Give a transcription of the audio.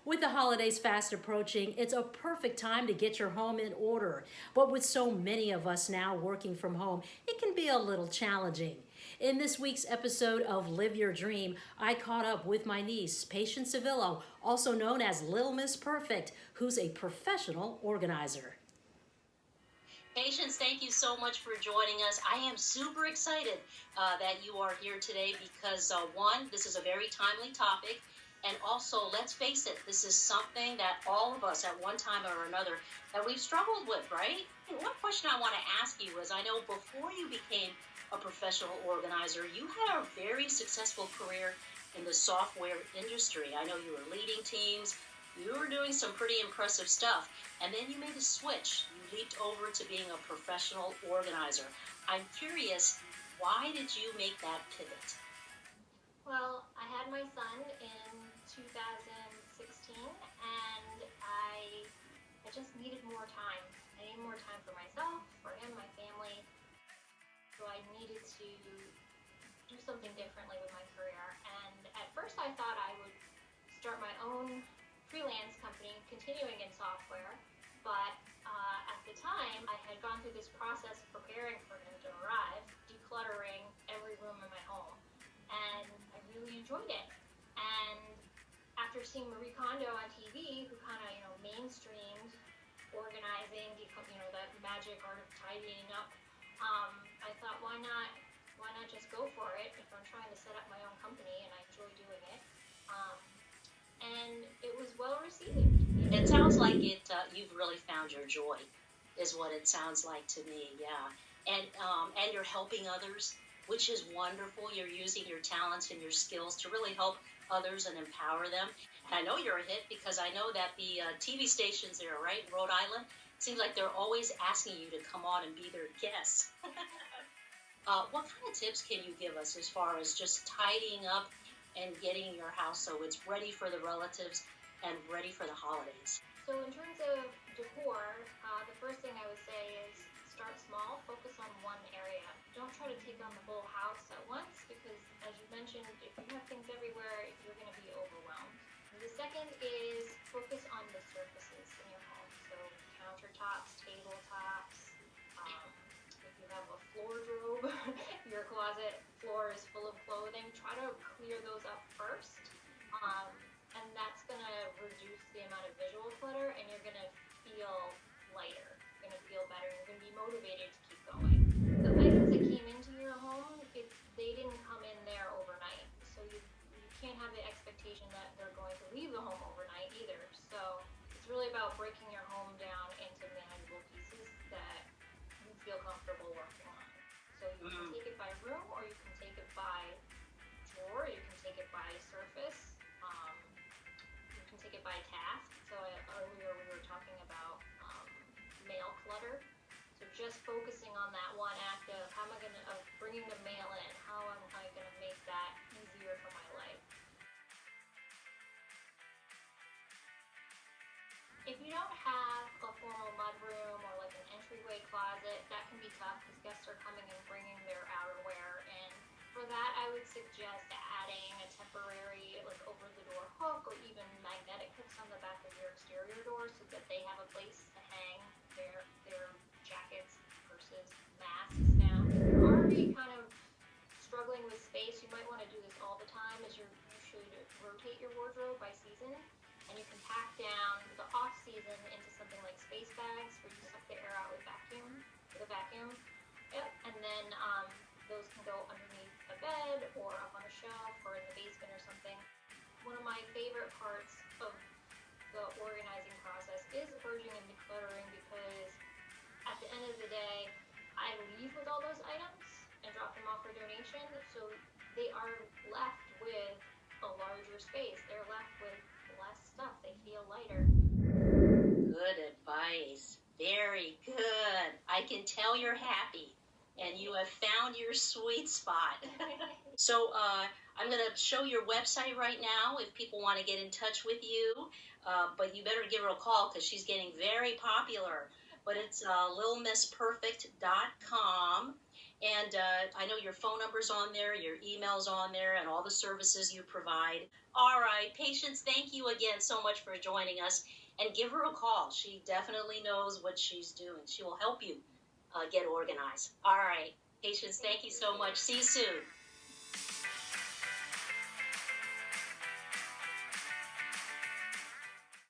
With the holidays fast approaching, it's a perfect time to get your home in order. But with so many of us now working from home, it can be a little challenging. In this week's episode of Live Your Dream, I caught up with my niece, Patience Sivillo, also known as Lil Mess Perfect, who's a professional organizer. Patience, thank you so much for joining us. I am super excited that you are here today because, one, this is a very timely topic. And also, let's face it, this is something that all of us at one time or another that we've struggled with, right? And one question I want to ask you is I know before you became a professional organizer, you had a very successful career in the software industry. I know you were leading teams, you were doing some pretty impressive stuff. And then you made a switch. You leaped over to being a professional organizer. I'm curious, why did you make that pivot? Well, I had my son in 2016, and I just needed more time. I needed more time for myself, for him, my family. So I needed to do something differently with my career. And at first, I thought I would start my own freelance company, continuing in software. But at the time, I had gone through this process of preparing for him to arrive, decluttering every room in my home, and I really enjoyed it. And after seeing Marie Kondo on TV, who kind of mainstreamed organizing, that magic art of tidying up, I thought, why not just go for it if I'm trying to set up my own company and I enjoy doing it. Um, and it was well received. It sounds like you've really found your joy, is what it sounds like to me. Yeah, and you're helping others, which is wonderful. You're using your talents and your skills to really help others and empower them. And I know you're a hit because I know that the TV stations there, right, in Rhode Island, seems like they're always asking you to come on and be their guest. What kind of tips can you give us as far as just tidying up and getting your house so it's ready for the relatives and ready for the holidays? So in terms of decor, the first thing I would say is start small, focus on one area. Don't try to take on the whole house at once because, as you mentioned, if you have things everywhere, you're going to be overwhelmed. The second is focus on the surfaces in your home. So countertops, tabletops. If you have a wardrobe, your closet floor is full of clothing, try to clear those up first. Um, and that's going to reduce the amount of visual clutter, and you're going to feel lighter. You're going to feel better. You're going to be motivated to keep going. The items that came into your home, they didn't come in there overnight. So you can't have the expectation that they're going to leave the home overnight either. So it's really about breaking your home down into manageable pieces that you feel comfortable working on. So you can take it by room, or you can take it by drawer, you can take it by surface, you can take it by task. So earlier we were talking about mail clutter. So just focusing on that one act of how am I going to, of bringing the mail in, how am I going to make that easier for my life. If you don't have a formal mudroom or like an entryway closet, that can be tough because guests are coming and bringing their outerwear in. For that, I would suggest adding a temporary, like over the door hook or even magnetic hooks on the back of your exterior door so that they have a place to hang their jackets, purses, masks down. If you're already kind of struggling with space, you might want to do this all the time as you should rotate your wardrobe by season. And you can pack down the off season into something like space bags where you suck the air out with a vacuum. Yep. And then those can go underneath a bed or up on a shelf or in the basement or something. One of my favorite parts of the organizing process is purging and decluttering because at the end of the day, I leave with all those items and drop them off for donation. So they are left with a larger space. They're left with less stuff. They feel lighter. Good advice. Very good. I can tell you're happy and you have found your sweet spot. So I'm going to show your website right now if people want to get in touch with you. But you better give her a call because she's getting very popular. But it's lilmessperfect.com. And I know your phone number's on there, your email's on there, and all the services you provide. All right, Patience, thank you again so much for joining us. And give her a call. She definitely knows what she's doing. She will help you get organized. All right, Patience, thank you so much. See you soon.